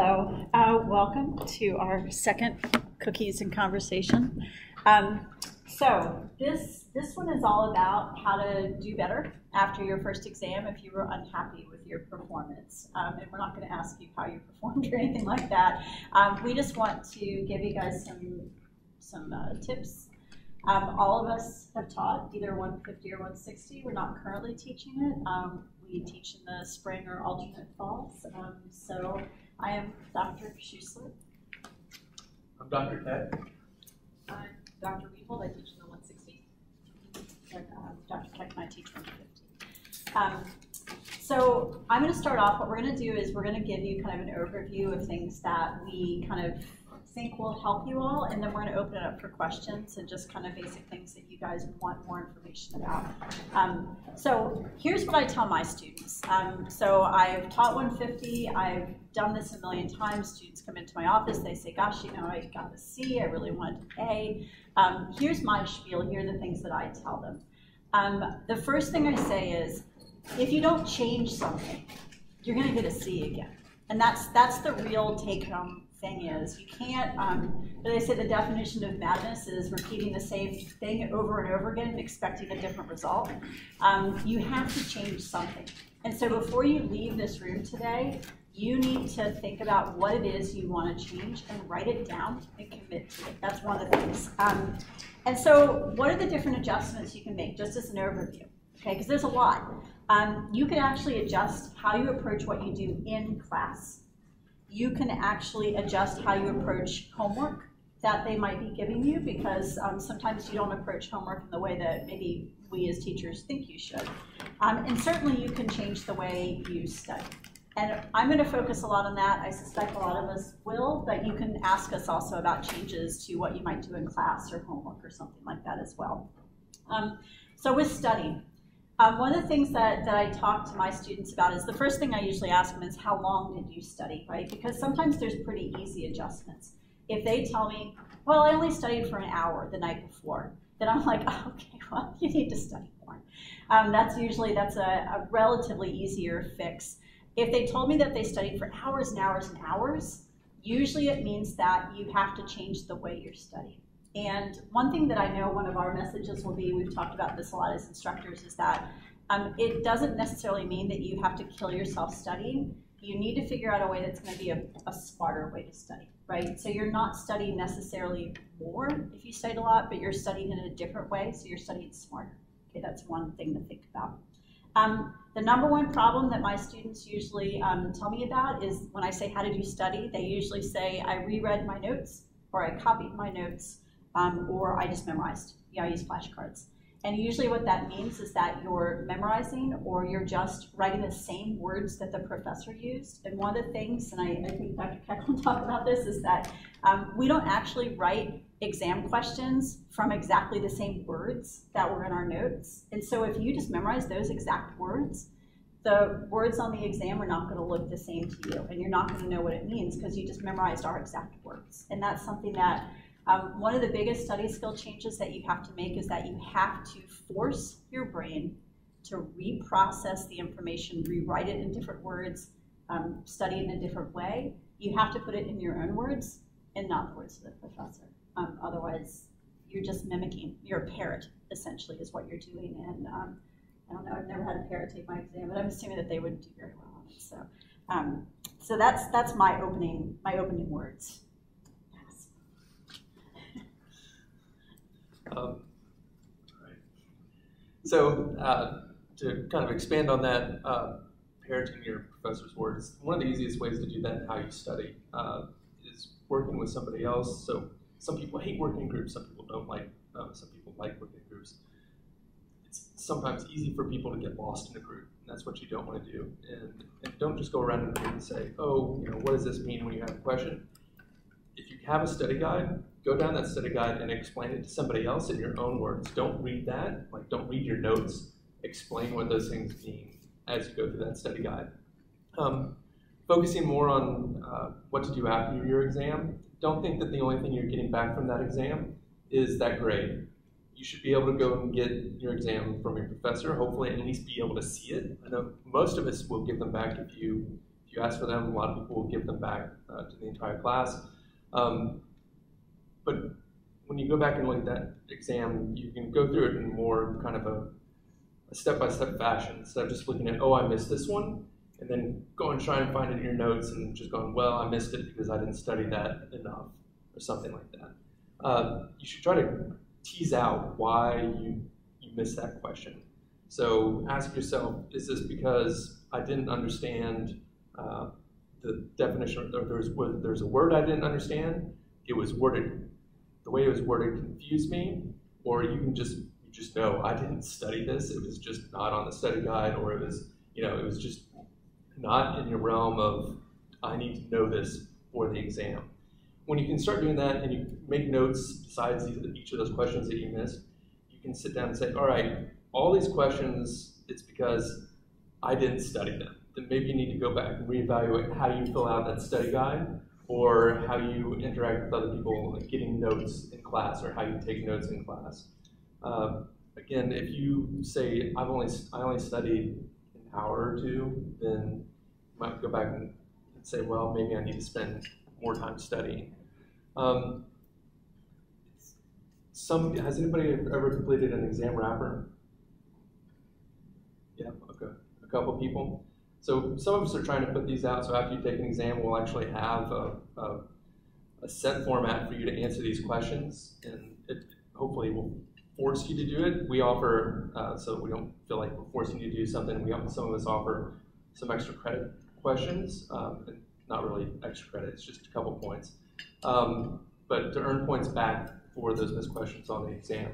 Hello, welcome to our second Cookies and Conversation. So this one is all about how to do better after your first exam if you were unhappy with your performance. And we're not going to ask you how you performed or anything like that. We just want to give you guys some tips. All of us have taught either 150 or 160. We're not currently teaching it. We teach in the spring or alternate falls. So I am Dr. Schusler. I'm Dr. Ted. I'm Dr. Weefold. I teach in the 160. And, Dr. Keck and I teach 150. So I'm going to start off. What we're going to do is we're going to give you kind of an overview of things that we kind of think will help you all, and then we're going to open it up for questions and just kind of basic things that you guys want more information about. So here's what I tell my students. So I've taught 150. I've done this a million times. Students come into my office. They say, gosh, you know, I got a C. I really wanted an A. Here's my spiel. Here are the things that I tell them. The first thing I say is, if you don't change something, you're going to get a C again. And that's the real take-home thing is. You can't, they say the definition of madness is repeating the same thing over and over again and expecting a different result. You have to change something. And so before you leave this room today, you need to think about what it is you want to change and write it down and commit to it. That's one of the things. And so what are the different adjustments you can make, just as an overview? Okay, because there's a lot. You can actually adjust how you approach what you do in class. You can actually adjust how you approach homework that they might be giving you, because sometimes you don't approach homework in the way that maybe we as teachers think you should. And certainly you can change the way you study. And I'm going to focus a lot on that. I suspect a lot of us will, but you can ask us also about changes to what you might do in class or homework or something like that as well. So with studying, one of the things that I talk to my students about is the first thing I usually ask them is, how long did you study, right? Because sometimes there's pretty easy adjustments. If they tell me, well, I only studied for an hour the night before, then I'm like, oh, okay, well, you need to study more. That's a relatively easier fix. If they told me that they studied for hours and hours and hours, usually it means that you have to change the way you're studying. And one thing that I know one of our messages will be, we've talked about this a lot as instructors, is that it doesn't necessarily mean that you have to kill yourself studying. You need to figure out a way that's going to be a smarter way to study, right? So you're not studying necessarily more if you studied a lot, but you're studying in a different way, so you're studying smarter. Okay, that's one thing to think about. The number one problem that my students usually tell me about is when I say, how did you study? They usually say, I reread my notes, or I copied my notes, or I just memorized. I use flashcards. And usually what that means is that you're memorizing, or you're just writing the same words that the professor used. And one of the things, and I think Dr. Keck will talk about this, is that we don't actually write exam questions from exactly the same words that were in our notes. And so if you just memorize those exact words, the words on the exam are not going to look the same to you, and you're not going to know what it means because you just memorized our exact words. And that's something that one of the biggest study skill changes that you have to make is that you have to force your brain to reprocess the information, rewrite it in different words, study it in a different way. You have to put it in your own words and not the words of the professor. Otherwise, you're just mimicking. You're a parrot, essentially, is what you're doing. And I don't know, I've never had a parrot take my exam, but I'm assuming that they wouldn't do very well on it. So that's my opening words. So to kind of expand on that, parroting your professor's words, one of the easiest ways to do that in how you study is working with somebody else. So some people hate working in groups, some people don't like, some people like working in groups. It's sometimes easy for people to get lost in a group, and that's what you don't want to do. And don't just go around in a group and say, oh, you know, what does this mean when you have a question? If you have a study guide, go down that study guide and explain it to somebody else in your own words. Don't read that, like don't read your notes. Explain what those things mean as you go through that study guide. Focusing more on what to do after your exam. Don't think that the only thing you're getting back from that exam is that grade. You should be able to go and get your exam from your professor, hopefully at least be able to see it. I know most of us will give them back if you you ask for them, a lot of people will give them back to the entire class. But when you go back and look at that exam, you can go through it in more kind of a step-by-step fashion, instead of just looking at, oh, I missed this one, and then go and try and find it in your notes and just going, well, I missed it because I didn't study that enough, or something like that. You should try to tease out why you missed that question. So ask yourself, is this because I didn't understand the definition, or there's a word I didn't understand, it was worded, the way it was worded confused me, or you just know I didn't study this, it was just not on the study guide, or it was, it was just not in your realm of, I need to know this for the exam. When you can start doing that and you make notes besides each of those questions that you missed, you can sit down and say, all right, all these questions, it's because I didn't study them. Then maybe you need to go back and reevaluate how you fill out that study guide, or how you interact with other people, like getting notes in class, or how you take notes in class. Again, if you say, I only studied an hour or two, then you might go back and say, well, maybe I need to spend more time studying. Has anybody ever completed an exam wrapper? Yeah, okay, a couple people. So some of us are trying to put these out, so after you take an exam, we'll actually have a set format for you to answer these questions, and it hopefully will force you to do it. We offer, so we don't feel like we're forcing you to do something, some of us offer some extra credit questions, and not really extra credit, it's just a couple points, but to earn points back for those missed questions on the exam.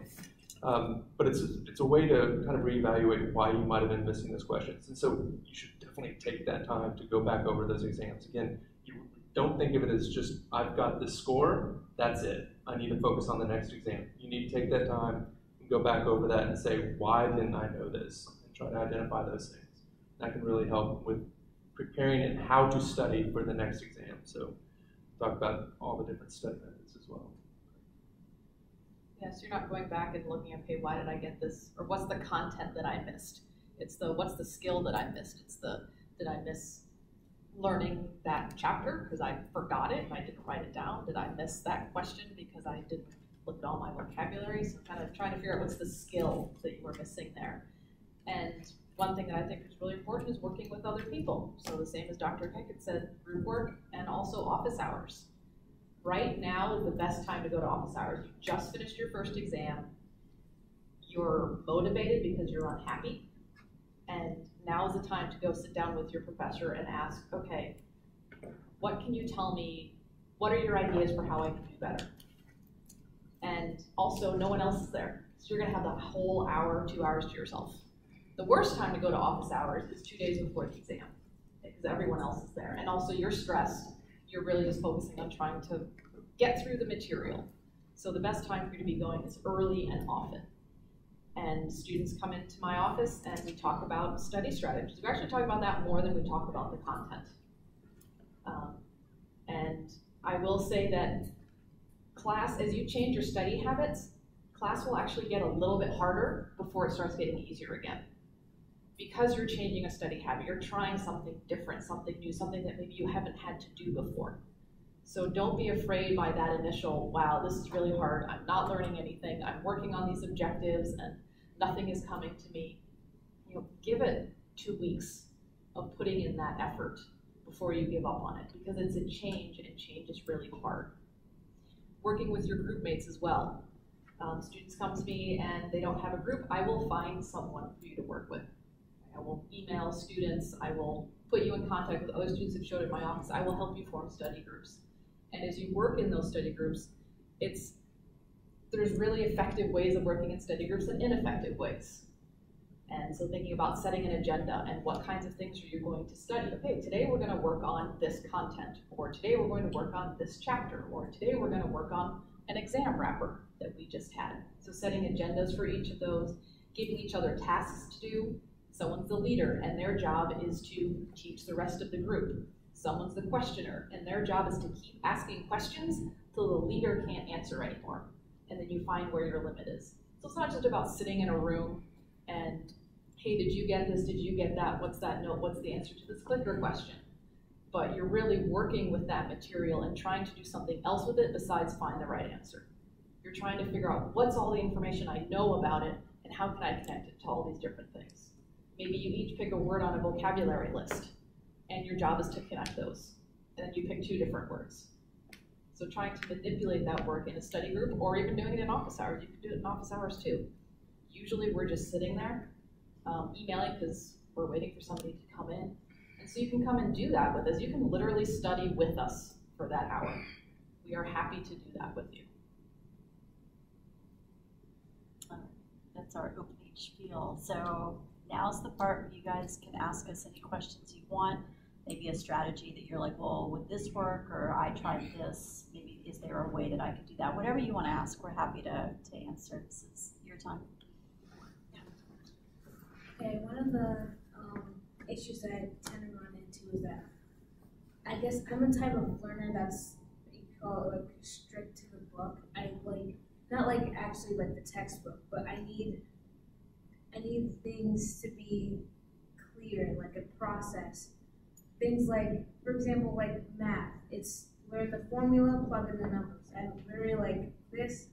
But it's a way to kind of reevaluate why you might have been missing those questions. And so you should definitely take that time to go back over those exams. Again, you don't think of it as just, I've got this score, that's it. I need to focus on the next exam. You need to take that time and go back over that and say, why didn't I know this? And try to identify those things. That can really help with preparing and how to study for the next exam. So talk about all the different study methods as well. Yes, you're not going back and looking at, okay, why did I get this? Or what's the content that I missed? It's what's the skill that I missed? It's did I miss learning that chapter because I forgot it and I didn't write it down? Did I miss that question because I didn't look at all my vocabulary? So kind of trying to figure out what's the skill that you were missing there. And one thing that I think is really important is working with other people. So the same as Dr. Hickett said, group work and also office hours. Right now is the best time to go to office hours. You just finished your first exam. You're motivated because you're unhappy. And now is the time to go sit down with your professor and ask, okay, what can you tell me? What are your ideas for how I can do better? And also, no one else is there. So you're gonna have that whole hour, 2 hours to yourself. The worst time to go to office hours is 2 days before the exam because everyone else is there. And also you're stressed. You're really just focusing on trying to get through the material. So the best time for you to be going is early and often. And students come into my office and we talk about study strategies. We actually talk about that more than we talk about the content. And I will say that class, as you change your study habits, class will actually get a little bit harder before it starts getting easier again. Because you're changing a study habit, you're trying something different, something new, something that maybe you haven't had to do before. So don't be afraid by that initial, wow, this is really hard, I'm not learning anything, I'm working on these objectives and nothing is coming to me. Give it 2 weeks of putting in that effort before you give up on it, because it's a change and change is really hard. Working with your group mates as well. Students come to me and they don't have a group, I will find someone for you to work with. I will email students, I will put you in contact with other students who've showed at my office, I will help you form study groups. And as you work in those study groups, there's really effective ways of working in study groups and ineffective ways. And so thinking about setting an agenda and what kinds of things are you going to study. Okay, today we're gonna work on this content, or today we're going to work on this chapter, or today we're gonna work on an exam wrapper that we just had. So setting agendas for each of those, giving each other tasks to do. Someone's the leader and their job is to teach the rest of the group. Someone's the questioner and their job is to keep asking questions till the leader can't answer anymore. And then you find where your limit is. So it's not just about sitting in a room and, hey, did you get this? Did you get that? What's that note? What's the answer to this clicker question? but you're really working with that material and trying to do something else with it besides find the right answer. You're trying to figure out what's all the information I know about it and how can I connect it to all these different things. Maybe you each pick a word on a vocabulary list and your job is to connect those. And then you pick 2 different words. So trying to manipulate that work in a study group or even doing it in office hours. You can do it in office hours too. Usually we're just sitting there emailing because we're waiting for somebody to come in. And so you can come and do that with us. You can literally study with us for that hour. We are happy to do that with you. That's our opening spiel. So now's the part where you guys can ask us any questions you want. Maybe a strategy that you're like, well, would this work? Or I tried this. Maybe is there a way that I could do that? Whatever you want to ask, we're happy to answer. This is your time. Okay, one of the issues that I tend to run into is that I guess I'm the type of learner that's what you call like strict to the book. I like not like actually like the textbook, but I need things to be clear, like a process. Things like, for example, like math. It's learn the formula, plug in the numbers. I'm very like this.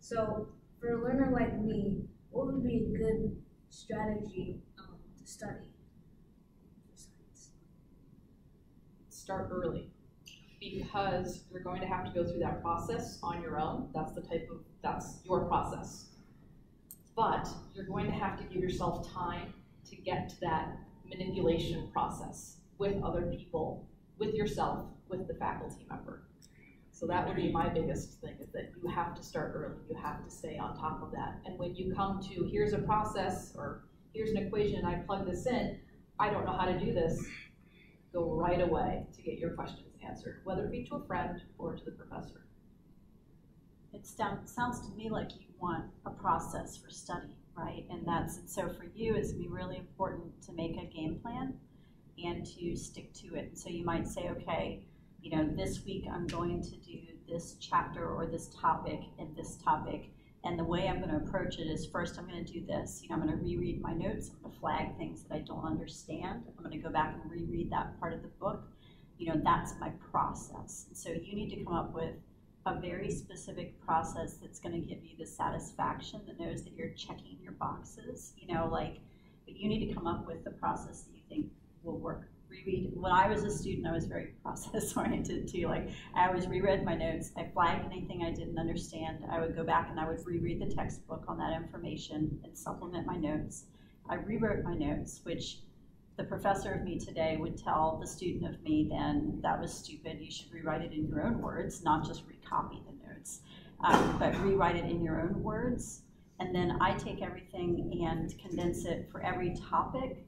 So for a learner like me, what would be a good strategy to study for science? Start early, because you're going to have to go through that process on your own. That's your process. But you're going to have to give yourself time to get to that manipulation process with other people, with yourself, with the faculty member. So that would be my biggest thing, is that you have to start early. You have to stay on top of that. And when you come to, here's a process, or here's an equation, I plug this in, I don't know how to do this, go right away to get your questions answered, whether it be to a friend or to the professor. It sounds to me like you want a process for study, right? And so for you, it's going to be really important to make a game plan and to stick to it. And so you might say, okay, you know, this week I'm going to do this chapter or this topic and this topic. And the way I'm going to approach it is, first I'm going to do this. You know, I'm going to reread my notes. I'm going to flag things that I don't understand. I'm going to go back and reread that part of the book. You know, that's my process. And so you need to come up with a very specific process that's going to give you the satisfaction that knows that you're checking your boxes. You know, like, but you need to come up with the process that you think will work. Reread. When I was a student, I was very process oriented too. Like, I always reread my notes. I flagged anything I didn't understand. I would go back and I would reread the textbook on that information and supplement my notes. I rewrote my notes, which the professor of me today would tell the student of me then, that was stupid. You should rewrite it in your own words, not just recopy the notes, but rewrite it in your own words. And then I take everything and condense it for every topic.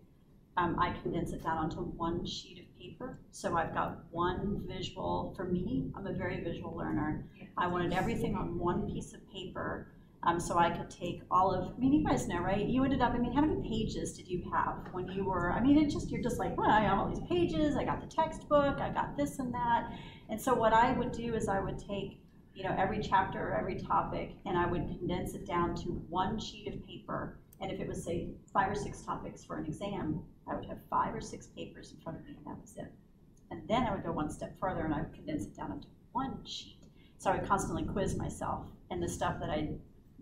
I condense it down onto one sheet of paper. So I've got one visual. For me, I'm a very visual learner. I wanted everything on one piece of paper. So I could take all of, I mean, you guys know, right? You ended up, I mean, how many pages did you have when you were, I mean, you're just like, well, I have all these pages, I got the textbook, I got this and that. And so what I would do is I would take, you know, every chapter or every topic, and I would condense it down to one sheet of paper. And if it was, say, 5 or 6 topics for an exam, I would have 5 or 6 papers in front of me, and that was it. And then I would go one step further, and I would condense it down into one sheet. So I would constantly quiz myself, and the stuff that I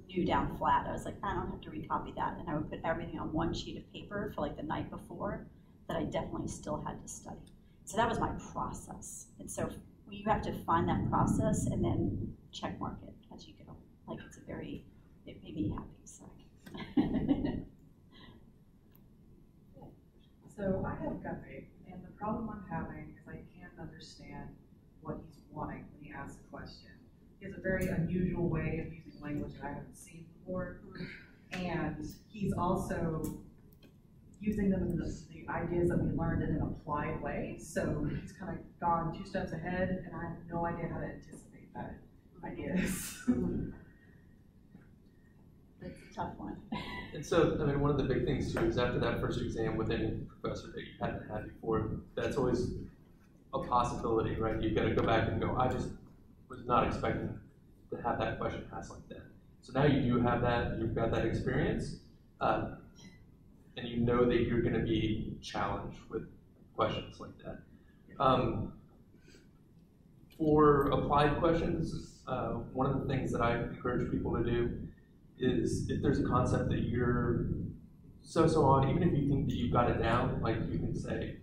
knew down flat, I was like, I don't have to recopy that. And I would put everything on one sheet of paper for like the night before that I definitely still had to study. So that was my process. And so you have to find that process and then check mark it as you go. Like, it made me happy. So. So I have gut faith, and the problem I'm having is I can't understand what he's wanting when he asks a question. He has a very unusual way of using language that I haven't seen before, and he's also using them in the ideas that we learned in an applied way. So he's kind of gone 2 steps ahead, and I have no idea how to anticipate that ideas. That's a tough one. And so, I mean, one of the big things too is after that first exam with any professor that you hadn't had before, that's always a possibility, right? You've got to go back and go, I just was not expecting to have that question asked like that. So now you do have that, you've got that experience, and you know that you're going to be challenged with questions like that. For applied questions, one of the things that I encourage people to do is if there's a concept that you're so on, even if you think that you've got it down, like you can say,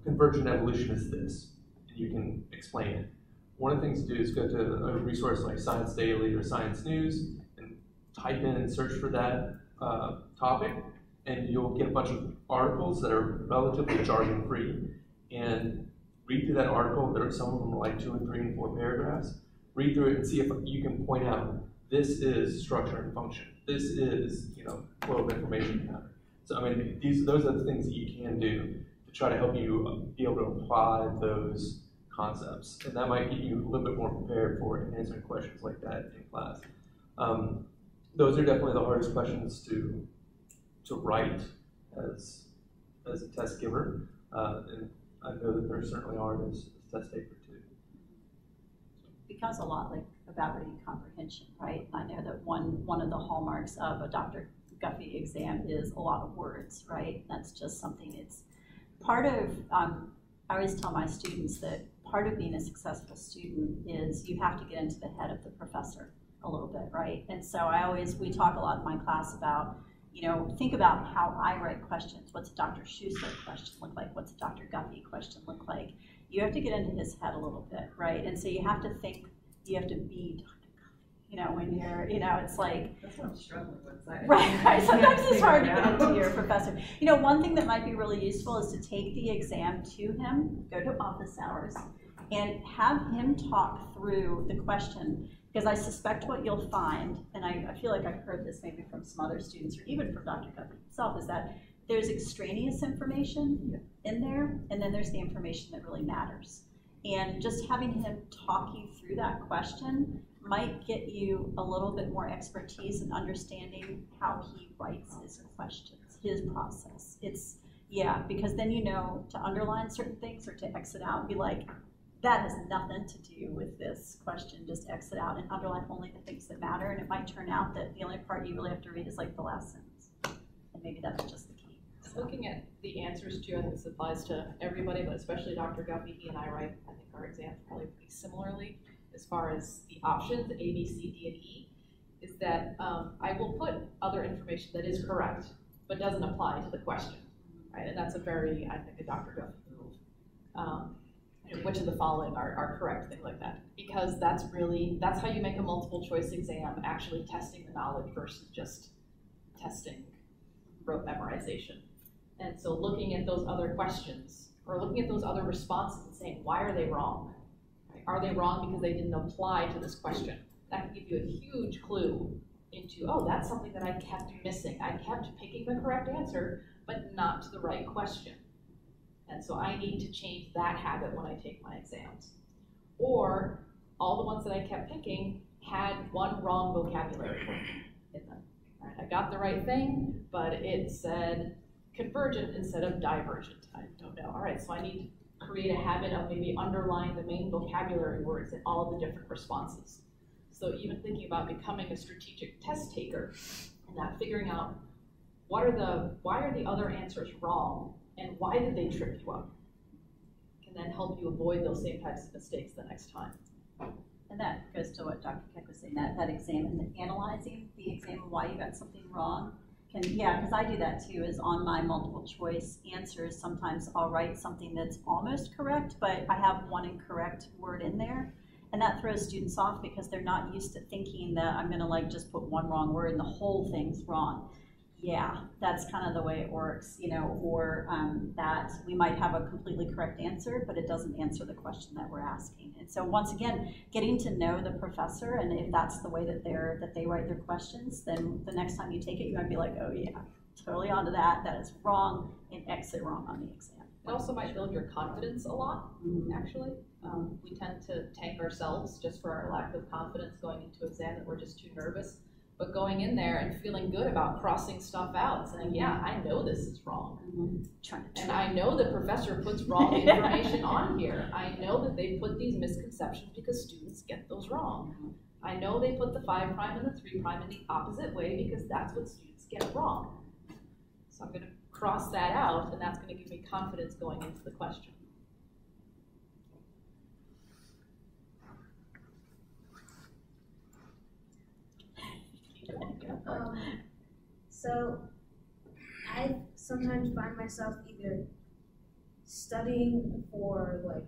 convergent evolution is this, and you can explain it. One of the things to do is go to a resource like Science Daily or Science News and type in and search for that topic, and you'll get a bunch of articles that are relatively jargon-free, and read through that article. Some of them are like 2 and 3 and 4 paragraphs. Read through it and see if you can point out, this is structure and function. This is, flow of information pattern. So, I mean, those are the things that you can do to try to help you be able to apply those concepts. And that might get you a little bit more prepared for answering questions like that in class. Those are definitely the hardest questions to write as a test giver. And I know that there certainly are as test taker too. It becomes a lot like about reading comprehension, right? I know that one of the hallmarks of a Dr. Guffey exam is a lot of words, right? That's just something, it's part of, I always tell my students that part of being a successful student is you have to get into the head of the professor a little bit, right? And so we talk a lot in my class about, think about how I write questions. What's a Dr. Schuster question look like? What's a Dr. Guffey question look like? You have to get into his head a little bit, right? And so you have to think, you have to be Dr. Guffey, when you're, it's like. That's what I'm struggling with. Right. Sometimes it's hard to get into your professor. One thing that might be really useful is to take the exam to him, go to office hours, and have him talk through the question. Because I suspect what you'll find, and I feel like I've heard this maybe from some other students or even from Dr. Guffey himself, is that there's extraneous information in there, and then there's the information that really matters. And just having him talk you through that question might get you a little bit more expertise in understanding how he writes his questions, his process. Because then to underline certain things or to exit out and be like, that has nothing to do with this question, just exit out and underline only the things that matter, and it might turn out that the only part you really have to read is like the last sentence. And maybe that's just the key. So. Looking at the answers too, I think this applies to everybody, but especially Dr. Guffey. He and I write, I think our exams probably pretty similarly as far as the options, A, B, C, D, and E, is that I will put other information that is correct, but doesn't apply to the question, right? And that's a very, I think, a Dr. Guffey move. Which of the following are correct, things like that. Because that's how you make a multiple choice exam, actually testing the knowledge versus just testing rote memorization. And so looking at those other questions, or looking at those other responses and saying, why are they wrong? Right? Are they wrong because they didn't apply to this question? That can give you a huge clue into, oh, that's something that I kept missing. I kept picking the correct answer, but not to the right question. And so I need to change that habit when I take my exams. Or all the ones that I kept picking had one wrong vocabulary in them. Right? I got the right thing, but it said convergent instead of divergent. I don't know. All right, so I need to create a habit of maybe underlying the main vocabulary words in all of the different responses. So even thinking about becoming a strategic test taker and that figuring out why are the other answers wrong? And why did they trip you up? Can then help you avoid those same types of mistakes the next time. And that goes to what Dr. Keck was saying, that exam and analyzing the exam and why you got something wrong. Because I do that too, is on my multiple choice answers, sometimes I'll write something that's almost correct, but I have one incorrect word in there. And that throws students off because they're not used to thinking that I'm gonna just put one wrong word and the whole thing's wrong. Yeah, that's kind of the way it works, or that we might have a completely correct answer, but it doesn't answer the question that we're asking. And so once again, getting to know the professor, and if that's the way that they write their questions, then the next time you take it, you might be like, oh yeah, totally onto that. That is wrong, and exit wrong on the exam. It also might build your confidence a lot, actually. We tend to tank ourselves just for our lack of confidence going into exam, that we're just too nervous. But going in there and feeling good about crossing stuff out, saying, yeah, I know this is wrong. And I know the professor puts wrong information on here. I know that they put these misconceptions because students get those wrong. I know they put the 5' and the 3' in the opposite way because that's what students get wrong. So I'm going to cross that out, and that's going to give me confidence going into the question. So I sometimes find myself either studying for like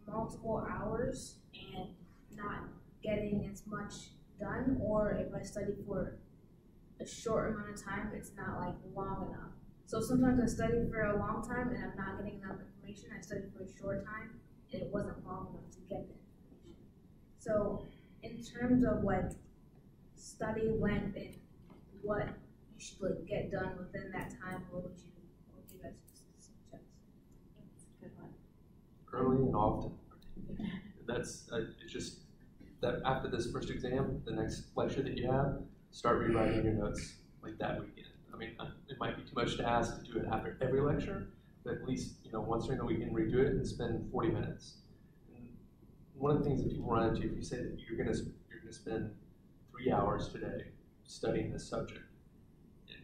multiple hours and not getting as much done, or if I study for a short amount of time, it's not like long enough. So sometimes I study for a long time and I'm not getting enough information. I studied for a short time and it wasn't long enough to get the information. So in terms of like study length and what you should like get done within that time, what would you guys suggest? Good one. Early and often. That's it's just that after this first exam, the next lecture that you have, start rewriting your notes like that weekend. I mean, it might be too much to ask to do it after every lecture, but at least, you know, once during the weekend, redo it and spend 40 minutes. And one of the things that people run into, if you say that you're gonna spend 3 hours today studying this subject,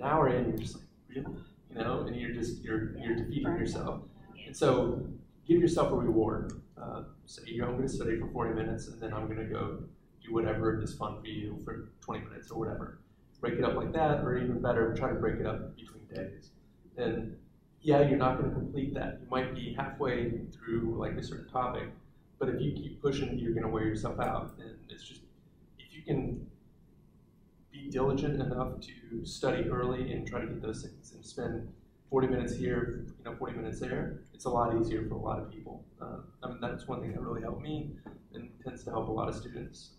an hour in, you're just like, really? You know, and you're defeating yourself. And so give yourself a reward. Say, I'm going to study for 40 minutes, and then I'm going to go do whatever is fun for you for 20 minutes or whatever. Break it up like that, or even better, try to break it up between days. And yeah, you're not going to complete that. You might be halfway through like a certain topic, but if you keep pushing, you're going to wear yourself out. And it's just, if you can be diligent enough to study early and try to get those things and spend 40 minutes here, 40 minutes there, it's a lot easier for a lot of people. I mean, that's one thing that really helped me and tends to help a lot of students.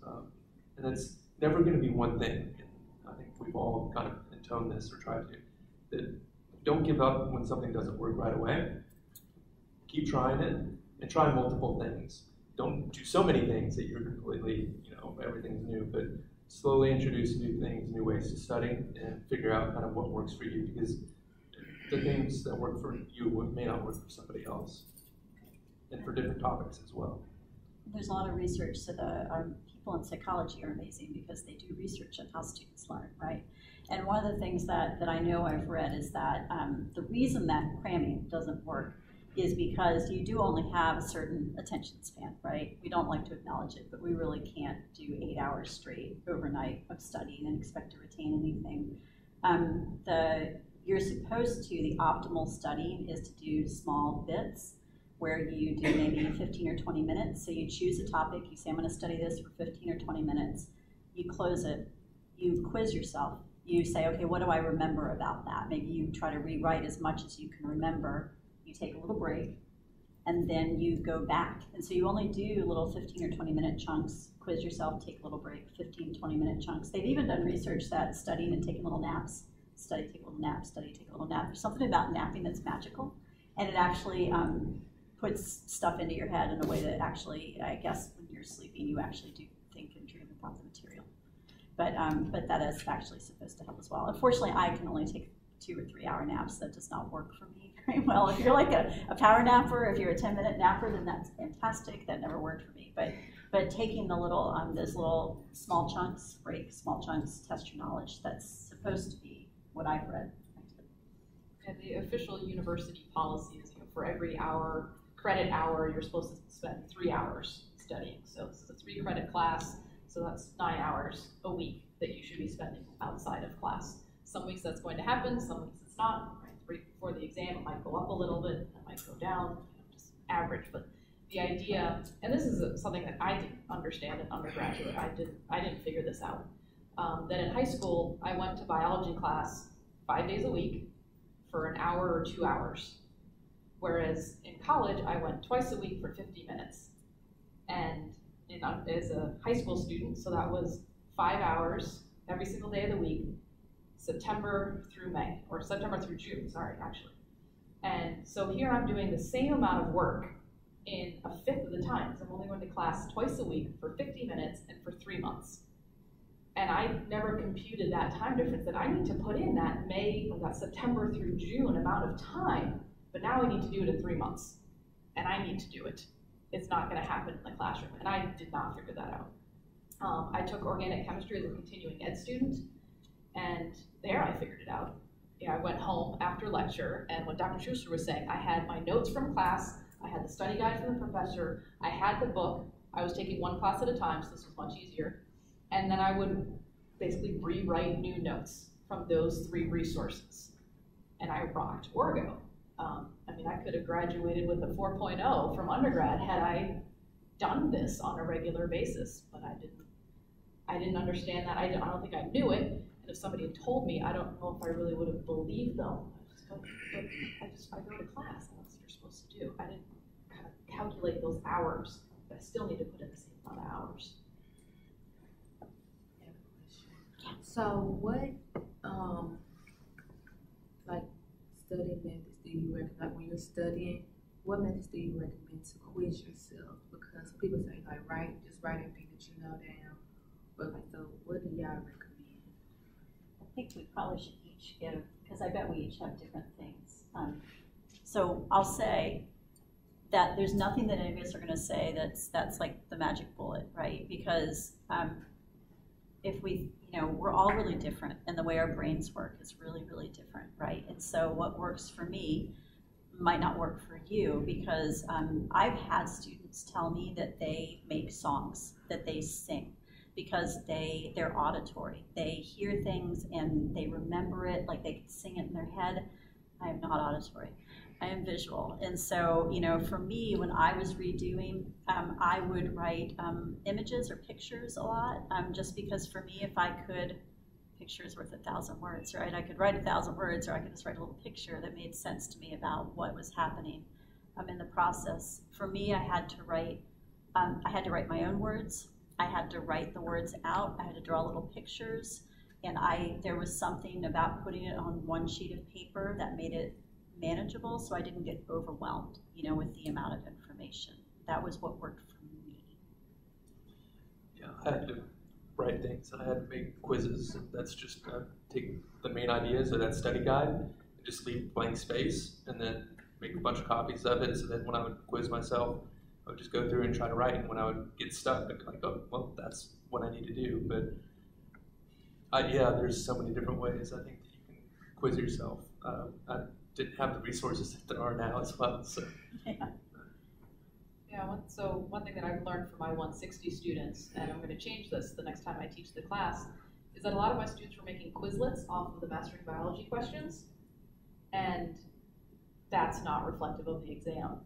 And it's never going to be one thing. And I think we've all kind of intoned this or tried to. That don't give up when something doesn't work right away. Keep trying it and try multiple things. Don't do so many things that you're completely, everything's new, but slowly introduce new things, new ways to study, and figure out kind of what works for you, because the things that work for you may not work for somebody else, and for different topics as well. There's a lot of research, so the people in psychology are amazing because they do research on how students learn, right? And one of the things that I know I've read is that the reason that cramming doesn't work is because you do only have a certain attention span, right? We don't like to acknowledge it, but we really can't do 8 hours straight overnight of studying and expect to retain anything. You're supposed to, the optimal studying is to do small bits where you do maybe 15 or 20 minutes. So you choose a topic, you say, I'm gonna study this for 15 or 20 minutes. You close it, you quiz yourself. You say, okay, what do I remember about that? Maybe you try to rewrite as much as you can remember. You take a little break, and then you go back. And so you only do little 15 or 20 minute chunks, quiz yourself, take a little break, 15, 20 minute chunks. They've even done research that studying and taking little naps, study, take a little nap, study, take a little nap. There's something about napping that's magical, and it actually puts stuff into your head in a way that actually, I guess, when you're sleeping, you actually do think and dream about the material. But that is actually supposed to help as well. Unfortunately, I can only take 2 or 3 hour naps. That does not work for me very well. If you're like a power napper, if you're a 10-minute napper, then that's fantastic. That never worked for me. But taking the little those little small chunks, break small chunks, test your knowledge. That's supposed to be what I've read. And the official university policy is, for every credit hour, you're supposed to spend 3 hours studying. So it's a 3-credit class. So that's 9 hours a week that you should be spending outside of class. Some weeks that's going to happen, some weeks it's not. Right before the exam, it might go up a little bit, it might go down, just average. But the idea, and this is something that I didn't understand in undergraduate, I didn't figure this out. That in high school, I went to biology class 5 days a week for an hour or 2 hours. Whereas in college, I went twice a week for 50 minutes. And as a high school student, so that was 5 hours every single day of the week, September through May, or September through June, sorry, actually. And so here I'm doing the same amount of work in a fifth of the time, because I'm only going to class twice a week for 50 minutes and for 3 months. And I never computed that time difference, that I need to put in that September through June amount of time, but now I need to do it in 3 months, and I need to do it. It's not going to happen in the classroom, and I did not figure that out. I took organic chemistry as a continuing ed student, and there I figured it out. I went home after lecture, and what Dr. Schuster was saying, I had my notes from class, I had the study guide from the professor, I had the book, I was taking one class at a time, so this was much easier, and then I would basically rewrite new notes from those 3 resources. And I rocked Orgo. I mean, I could have graduated with a 4.0 from undergrad had I done this on a regular basis, but I didn't understand that. I don't think I knew it, and if somebody had told me, I don't know if I really would have believed them. I go to class, and that's what you're supposed to do. I didn't kind of calculate those hours, but I still need to put in the same amount of hours. So what, like, study methods do you recommend? Like, when you're studying, what methods do you recommend to quiz yourself? Because people say, like, just write everything that you know down. But, like, so what do y'all recommend? I think we probably should each give, because I bet we each have different things. So I'll say that there's nothing that any of us are going to say that's like the magic bullet, right? Because if we, we're all really different, and the way our brains work is really, really different, right? And so what works for me might not work for you, because I've had students tell me that they make songs, that they sing, because they're auditory. They hear things and they remember it, like they can sing it in their head. I am not auditory. I am visual. And so, for me, when I was redoing, I would write images or pictures a lot, just because for me, if I could, picture's worth 1,000 words, right? I could write 1,000 words, or I could just write a little picture that made sense to me about what was happening in the process. For me, I had to write my own words. I had to write the words out. I had to draw little pictures. And there was something about putting it on one sheet of paper that made it manageable, so I didn't get overwhelmed, with the amount of information. That was what worked for me. Yeah, I had to write things. I had to make quizzes, and that's just take the main ideas of that study guide and just leave blank space, and then make a bunch of copies of it. So then when I would quiz myself, I would just go through and try to write. And when I would get stuck, I'd be like, oh, well, that's what I need to do. But yeah, there's so many different ways I think that you can quiz yourself. I didn't have the resources that there are now as well. So. Yeah, so one thing that I've learned from my 160 students, and I'm going to change this the next time I teach the class, is that a lot of my students were making Quizlets off of the Mastering Biology questions, and that's not reflective of the exam.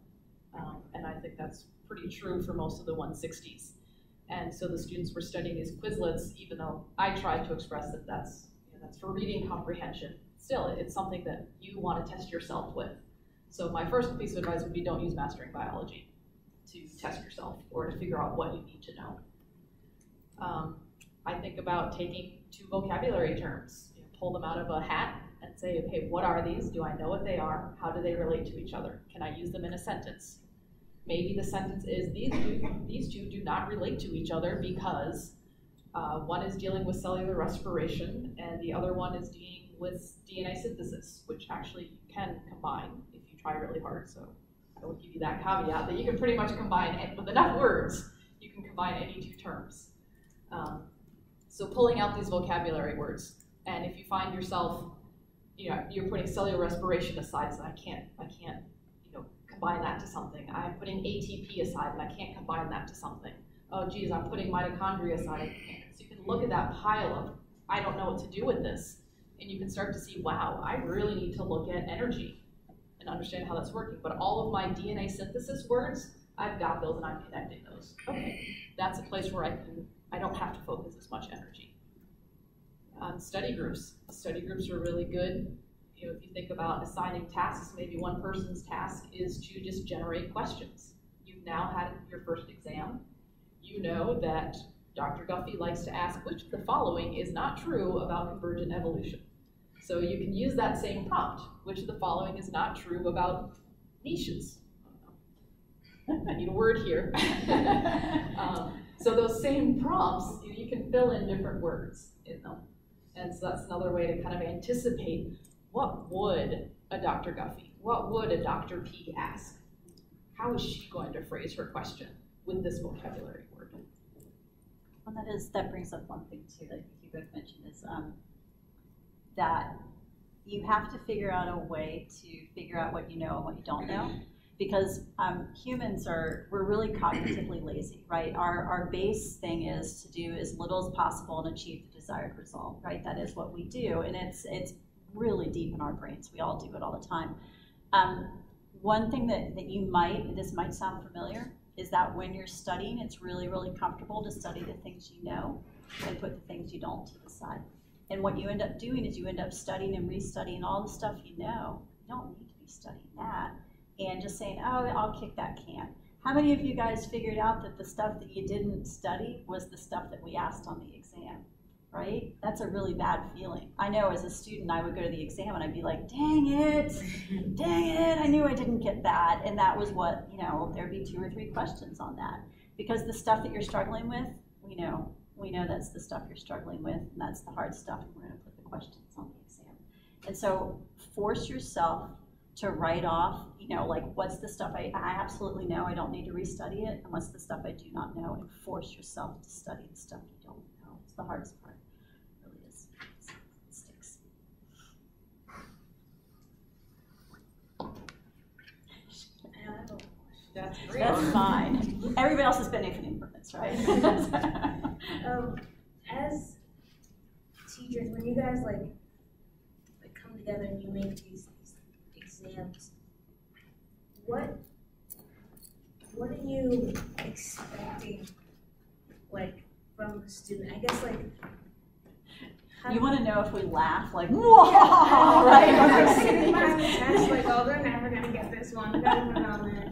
And I think that's pretty true for most of the 160s. And so the students were studying these Quizlets, even though I tried to express that that's for reading comprehension. Still, it's something that you want to test yourself with. So my first piece of advice would be don't use Mastering Biology to test yourself or to figure out what you need to know. I think about taking 2 vocabulary terms, pull them out of a hat and say, okay, what are these? Do I know what they are? How do they relate to each other? Can I use them in a sentence? Maybe the sentence is these two do not relate to each other because one is dealing with cellular respiration and the other one is dealing with DNA synthesis, which actually you can combine if you try really hard. So I will give you that caveat that you can pretty much combine it with enough words. You can combine any 2 terms. So pulling out these vocabulary words, and if you find yourself, you're putting cellular respiration aside, so I can't, combine that to something. I'm putting ATP aside, and I can't combine that to something. Oh, geez, I'm putting mitochondria aside. So you can look at that pile of, I don't know what to do with this, and you can start to see, wow, I really need to look at energy and understand how that's working. But all of my DNA synthesis words, I've got those and I'm connecting those. Okay, that's a place where I don't have to focus as much energy. Study groups. Study groups are really good. If you think about assigning tasks, maybe one person's task is to just generate questions. You've now had your first exam. You know that Dr. Guffey likes to ask which of the following is not true about convergent evolution. So you can use that same prompt. Which of the following is not true about niches? I need a word here. So those same prompts, you can fill in different words in them. And so that's another way to kind of anticipate what would a Dr. Guffey, what would a Dr. P ask? How is she going to phrase her question with this vocabulary word? Well, that brings up one thing too that you both mentioned is that you have to figure out a way to figure out what you know and what you don't know. Because humans we're really cognitively lazy, right? Our base thing is to do as little as possible and achieve the desired result, right? That is what we do, and it's really deep in our brains. We all do it all the time. One thing that this might sound familiar, is that when you're studying, it's really, really comfortable to study the things you know and put the things you don't to the side. And what you end up doing is you end up studying and restudying all the stuff you know. You don't need to be studying that. And just saying, oh, I'll kick that can. How many of you guys figured out that the stuff that you didn't study was the stuff that we asked on the exam, right? That's a really bad feeling. I know as a student, I would go to the exam and I'd be like, dang it, I knew I didn't get that. And that was what, there'd be 2 or 3 questions on that. Because the stuff that you're struggling with, we know that's the stuff you're struggling with, and that's the hard stuff, and we're gonna put the questions on the exam. And so force yourself to write off, like what's the stuff I absolutely know, I don't need to restudy it, and what's the stuff I do not know, and force yourself to study the stuff you don't know. It's the hardest part, it really is. It sticks. That's great. That's fine. Everybody else has been making improvements, right? As teachers, when you guys like come together and you make these exams, what are you expecting, like, from the student? I guess, like, you want to know if we laugh, like, whoa, right? I'm like sitting behind the test, like, oh, they're never gonna get this one. Gotta put it on there.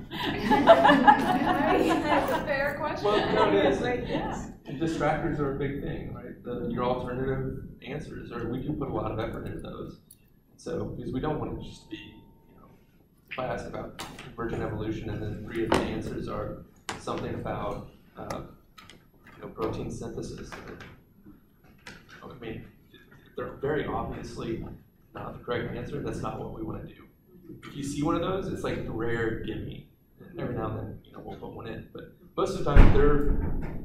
That's a fair question. Well, it is. Like, yeah. Distractors are a big thing, right? Your alternative answers, or we can put a lot of effort into those. So, because we don't want it just to be, if I ask about convergent evolution and then 3 of the answers are something about, protein synthesis. I mean, if they're very obviously not the correct answer, that's not what we want to do. If you see one of those, it's like a rare gimme. And every now and then, we'll put one in. But most of the time, they're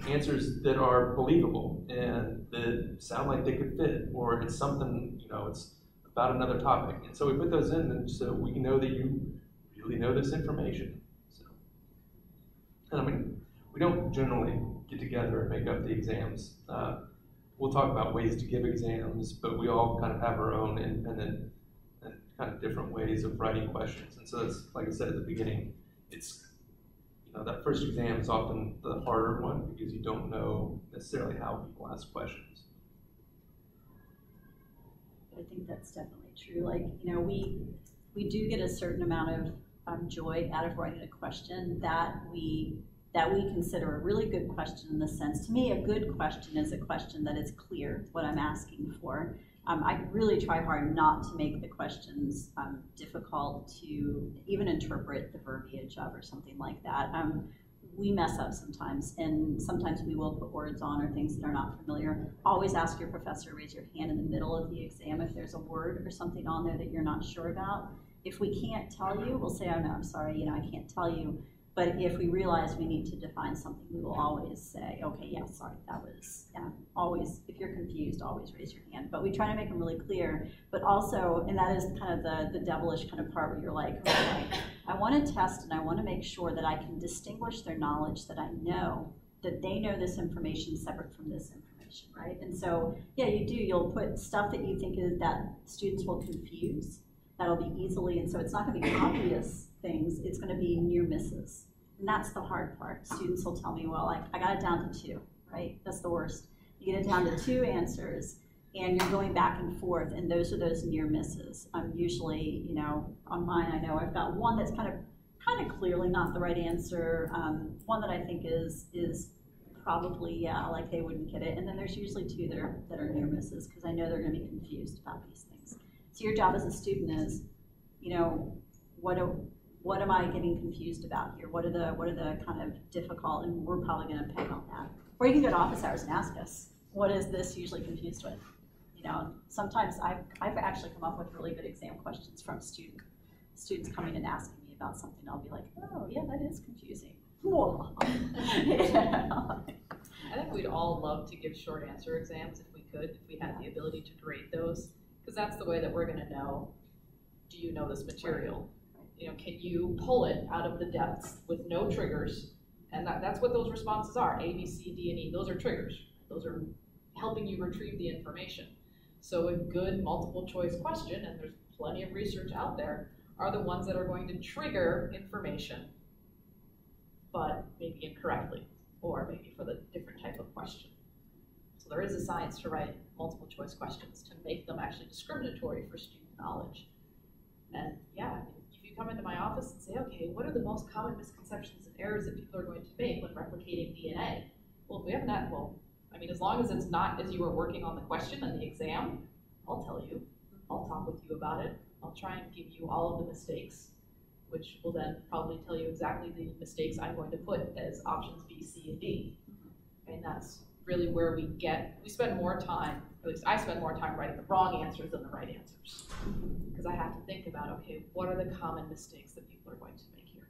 answers that are believable and that sound like they could fit, or it's something, it's about another topic. And so we put those in and so we know that you really know this information. So, and I mean, we don't generally get together and make up the exams. We'll talk about ways to give exams, but we all kind of have our own independent and kind of different ways of writing questions. And so that's, like I said at the beginning, it's, that first exam is often the harder one because you don't know necessarily how people ask questions. I think that's definitely true. Like, we do get a certain amount of joy out of writing a question that we consider a really good question in the sense, to me, a good question is a question that is clear what I'm asking for. I really try hard not to make the questions difficult to even interpret the verbiage of or something like that. We mess up sometimes, and sometimes we will put words on or things that are not familiar. Always ask your professor to raise your hand in the middle of the exam if there's a word or something on there that you're not sure about. If we can't tell you, we'll say, oh no, I'm sorry, I can't tell you. But if we realize we need to define something, we will always say, okay, yeah, sorry, that was, always, if you're confused, always raise your hand. But we try to make them really clear, but also, and that is kind of the devilish kind of part where you're like, okay, I want to test and I want to make sure that I can distinguish their knowledge, that I know that they know this information separate from this information, right? And so, yeah, you'll put stuff that you think is that students will confuse, that'll be easily, and so it's not going to be obvious things, it's going to be near misses. And that's the hard part. Students will tell me, well, I got it down to 2, right? That's the worst. You get it down to 2 answers, and you're going back and forth, and those are those near misses. Usually, on mine, I know I've got one that's kind of clearly not the right answer, one that I think is probably, like they wouldn't get it, and then there's usually 2 that are near misses, because I know they're going to be confused about these things. So your job as a student is, what am I getting confused about here? What are the kind of difficult, and we're probably going to peg on that. Or you can go to office hours and ask us, what is this usually confused with? Sometimes I've actually come up with really good exam questions from students coming and asking me about something. I'll be like, oh yeah, that is confusing. Whoa. I think we'd all love to give short answer exams if we could, if we had the ability to grade those. Because that's the way that we're gonna know, do you know this material? You know, can you pull it out of the depths with no triggers? And that's what those responses are, A, B, C, D, and E. Those are triggers. Those are helping you retrieve the information. So a good multiple choice question, and there's plenty of research out there, are the ones that are going to trigger information, but maybe incorrectly, or maybe for the different type of question. So there is a science to write multiple choice questions to make them actually discriminatory for student knowledge. And yeah, if you come into my office and say, okay, what are the most common misconceptions and errors that people are going to make when replicating DNA? Well, if we have that, well, I mean, as long as it's not as you were working on the question and the exam, I'll tell you. I'll talk with you about it. I'll try and give you all of the mistakes, which will then probably tell you exactly the mistakes I'm going to put as options B, C, and D. And that's really where we spend more time, or at least I spend more time writing the wrong answers than the right answers. Because I have to think about, okay, what are the common mistakes that people are going to make here?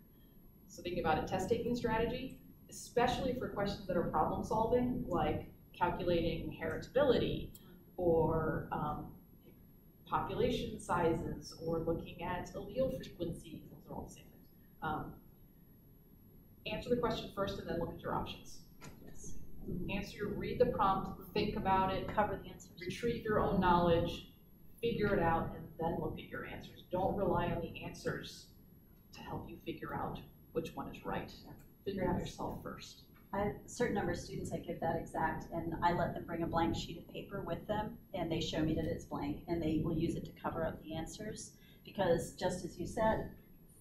So thinking about a test-taking strategy, especially for questions that are problem solving, like calculating heritability, or population sizes, or looking at allele frequencies, those are all the same things. Answer the question first and then look at your options. Read the prompt, think about it, Cover the answers. retrieve your own knowledge, figure it out, and then look at your answers. Don't rely on the answers to help you figure out which one is right. Figure it out yourself first. I have a certain number of students I give that exact, and I let them bring a blank sheet of paper with them, and they show me that it's blank, and they will use it to cover up the answers. Because just as you said,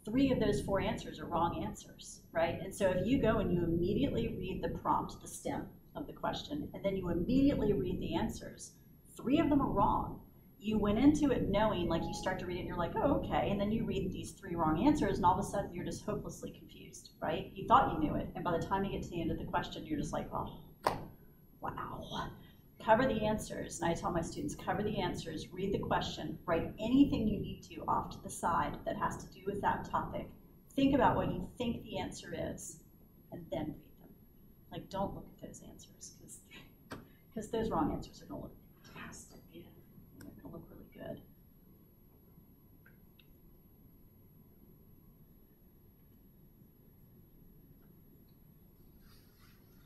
3 of those 4 answers are wrong answers, right? And so if you go and you immediately read the prompt, the stem of the question, and then you immediately read the answers, 3 of them are wrong. You went into it knowing, like you start to read it and you're like, oh, okay, and then you read these 3 wrong answers and all of a sudden you're just hopelessly confused, right? You thought you knew it, and by the time you get to the end of the question, you're just like, oh, wow. Cover the answers, and I tell my students, cover the answers, read the question, write anything you need to off to the side that has to do with that topic. Think about what you think the answer is, and then read them. Like, don't look at those answers, because those wrong answers are going to look fantastic. Yeah. They're going to look really good.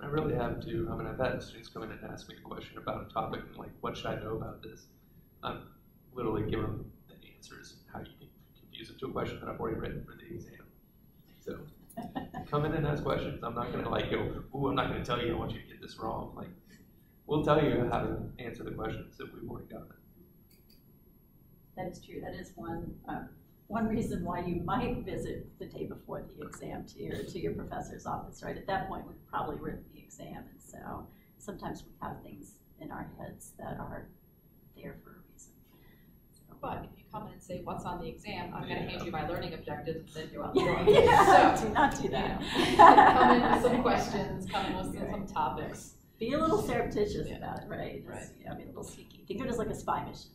I really have to, I mean, I've had students come in and ask me a question about a topic and like, what should I know about this? I'm literally giving them the answers, how you can confuse it to a question that I've already written for the exam. So come in and ask questions. I'm not gonna like go, ooh, I'm not gonna tell you I want you to get this wrong. Like, we'll tell you how to answer the questions if we've already got it. That is true. That is one reason why you might visit the day before the exam to your professor's office, right? At that point, we've probably written the exam, and so sometimes we have things in our heads that are there for a reason. So, But if you come in and say, what's on the exam, I'm going to hand you my learning objectives and send you out the door. yeah, So, do not do that. come in with some questions, come in with some topics. Be a little surreptitious about it, right? Right. Just, be a little sneaky. Think of it as like a spy mission.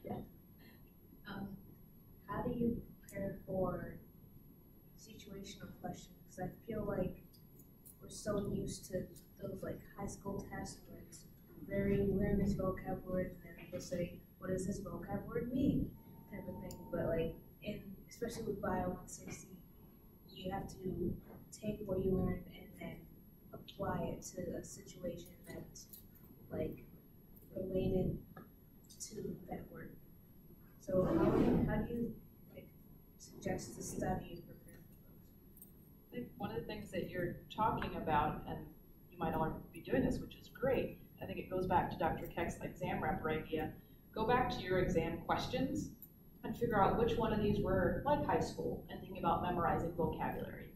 Yeah. How do you prepare for situational questions? Because I feel like we're so used to those like high school tests where it's learn this vocab word, and then they'll say, what does this vocab word mean? Type of thing. But like especially with Bio 160, you have to take what you learned and then apply it to a situation that's like related to that word. So how do you like suggest to study and prepare for those? I think one of the things that you're talking about, and you might already be doing this, which is great, I think it goes back to Dr. Keck's exam wrapper idea. Go back to your exam questions and figure out which one of these were like high school and thinking about memorizing vocabulary.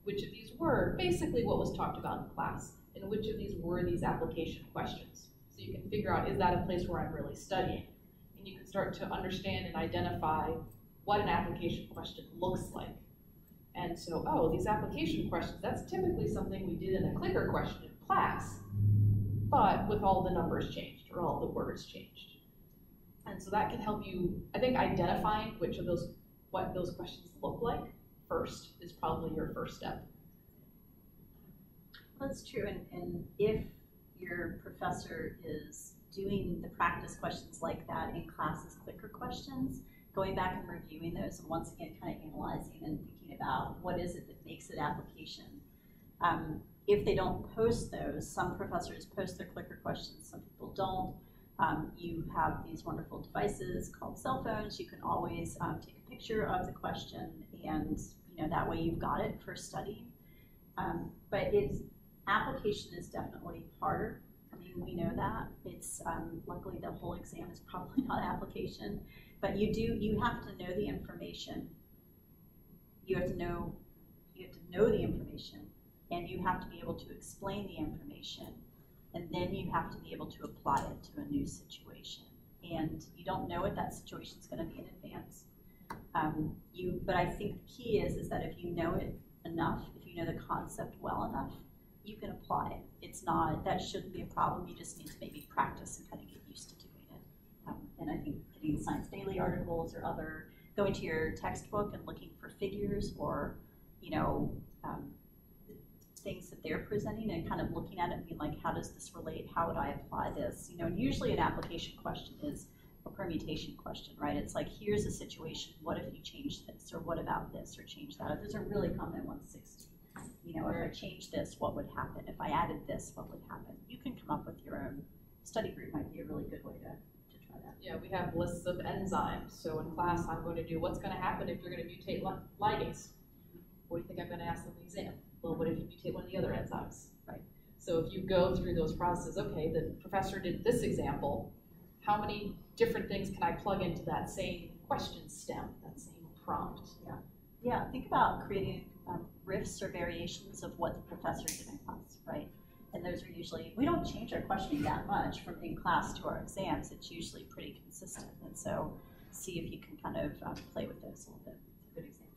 Which of these were basically what was talked about in class, and which of these were these application questions. So you can figure out, is that a place where I'm really studying? And you can start to understand and identify what an application question looks like. And so, oh, these application questions, that's typically something we did in a clicker question in class, but with all the numbers changed or all the words changed. And so that can help you, I think identifying what those questions look like first is probably your first step. Well, that's true, and if your professor is doing the practice questions like that in class as clicker questions, going back and reviewing those, and once again kind of analyzing and thinking about what is it that makes it application. If they don't post those, some professors post their clicker questions, some people don't. You have these wonderful devices called cell phones. You can always take a picture of the question, and that way you've got it for studying. But application is definitely harder. I mean, we know that. It's luckily the whole exam is probably not application, but you have to know the information. You have to know the information, and you have to be able to explain the information, and then you have to be able to apply it to a new situation. And you don't know what that situation is going to be in advance. But I think the key is that if you know it enough, if you know the concept well enough, you can apply it. It's not, that shouldn't be a problem. You just need to maybe practice and kind of get used to doing it. And I think getting Science Daily articles or going to your textbook and looking for figures or, things that they're presenting and kind of looking at it and being like, how does this relate? How would I apply this? And usually an application question is a permutation question, right? It's like, here's a situation. What if you change this? Or what about this? Or change that? Those are really common at 160. If I change this, what would happen? If I added this, what would happen? You can come up with your own. Study group might be a really good way to try that. Yeah, we have lists of enzymes. So in class, I'm going to do what's going to happen if you're going to mutate ligase. What do you think I'm going to ask them in the exam? Well, what if you mutate one of the other enzymes? Right. So if you go through those processes, okay, the professor did this example. How many different things can I plug into that same question stem, that same prompt? Yeah. Think about creating riffs or variations of what the professor did in class, right? And those are usually, we don't change our questioning that much from in class to our exams. It's usually pretty consistent. And so see if you can kind of play with those a little bit. Good examples.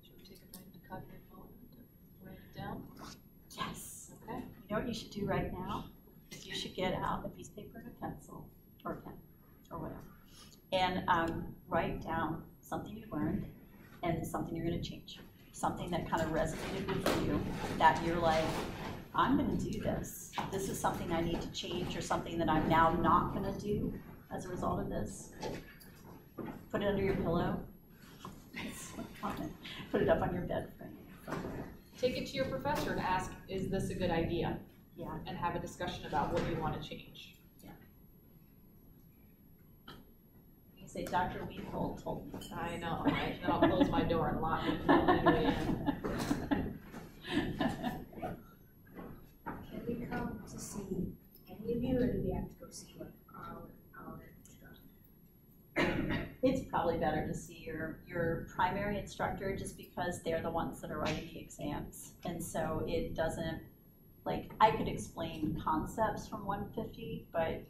Should we take a break to copy your phone and write it down? Yes. Okay. You know what you should do right now? Is you should get out a piece of paper and a pencil, or a pen, or whatever, and write down something you learned and something you're going to change. Something that kind of resonated with you, that you're like, I'm going to do this. This is something I need to change, or something that I'm now not going to do as a result of this. Put it under your pillow. Put it up on your bed frame. Take it to your professor and ask, is this a good idea? Yeah. And have a discussion about what you want to change. Yeah. You say, Dr. Weefold told me. I know, right? Then I'll close my door and lock it and let anybody in. Can we come to see any of you, or do we have to go see our instructor? It's probably better to see your primary instructor, just because they're the ones that are writing the exams. And so it doesn't, I could explain concepts from 150, but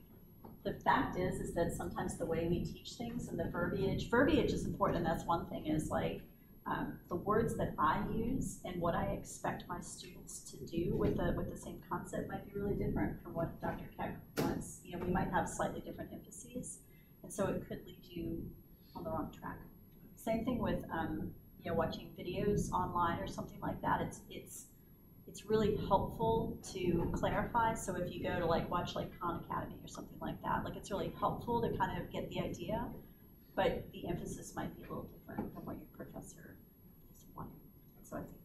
the fact is that sometimes the way we teach things and the verbiage is important, and that's one thing, is the words that I use and what I expect my students to do with the same concept might be really different from what Dr. Keck wants. We might have slightly different emphases, and so it could lead you on the wrong track. Same thing with watching videos online or something like that. It's really helpful to clarify. So if you go to watch Khan Academy or something like that, it's really helpful to kind of get the idea, but the emphasis might be a little different than what your professor is wanting. So I think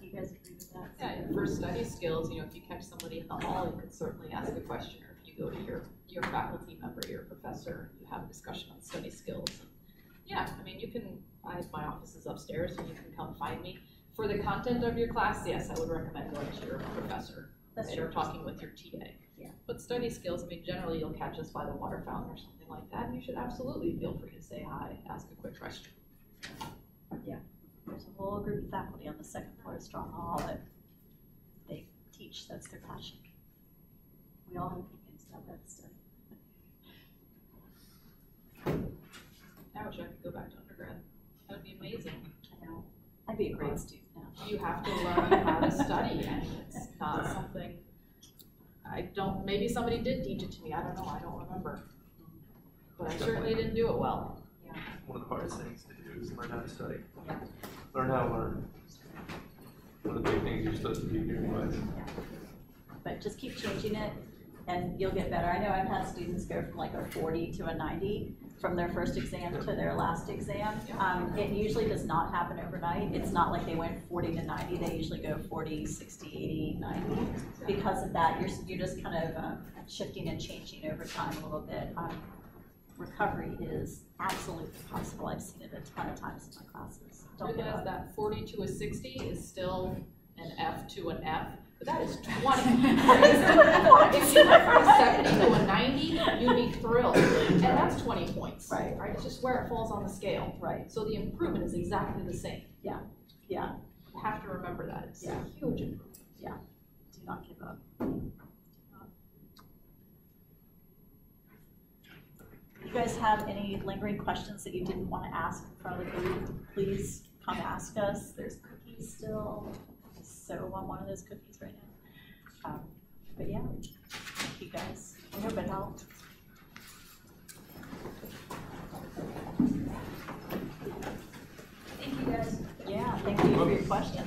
do you guys agree with that? Yeah, and for study skills, if you catch somebody in the hall, you could certainly ask a question, or if you go to your faculty member, your professor, you have a discussion on study skills. Yeah, I mean, my office is upstairs, and you can come find me. For the content of your class, yes, I would recommend going to your professor. That's or talking with your TA. Yeah. But study skills, I mean, generally you'll catch us by the water fountain or something like that, and you should absolutely feel free to say hi, ask a quick question. Yeah. There's a whole group of faculty on the second floor of Strong Hall that they teach. That's their passion. We all have opinions about that study. I wish I could go back to undergrad. That would be amazing. I know. I'd be a great student now. You have to learn how to study, and it's not something, maybe somebody did teach it to me, I don't know, I don't remember. but I certainly didn't do it well. One of the hardest things to do is learn how to study. Yeah. Learn how to learn. One of the big things you're supposed to do here anyways. But just keep changing it and you'll get better. I know I've had students go from like a 40 to a 90 from their first exam to their last exam. It usually does not happen overnight. It's not like they went 40 to 90. They usually go 40, 60, 80, 90. Because of that, you're just kind of shifting and changing over time a little bit. Recovery is absolutely possible. I've seen it a ton of times in my classes. Don't give up. That 40 to a 60 is still an F to an F, but that is 20. If you went from a 70 to a 90, you'd be thrilled. And that's 20 points. Right. It's just where it falls on the scale. Right. So the improvement is exactly the same. Yeah. You have to remember that. It's a huge improvement. Yeah. Do not give up. If you guys have any lingering questions that you didn't want to ask in front of the group, please come ask us. There's cookies still. I so want one of those cookies right now. But yeah, thank you guys. I hope it helped. Thank you guys. Yeah, thank you for your questions.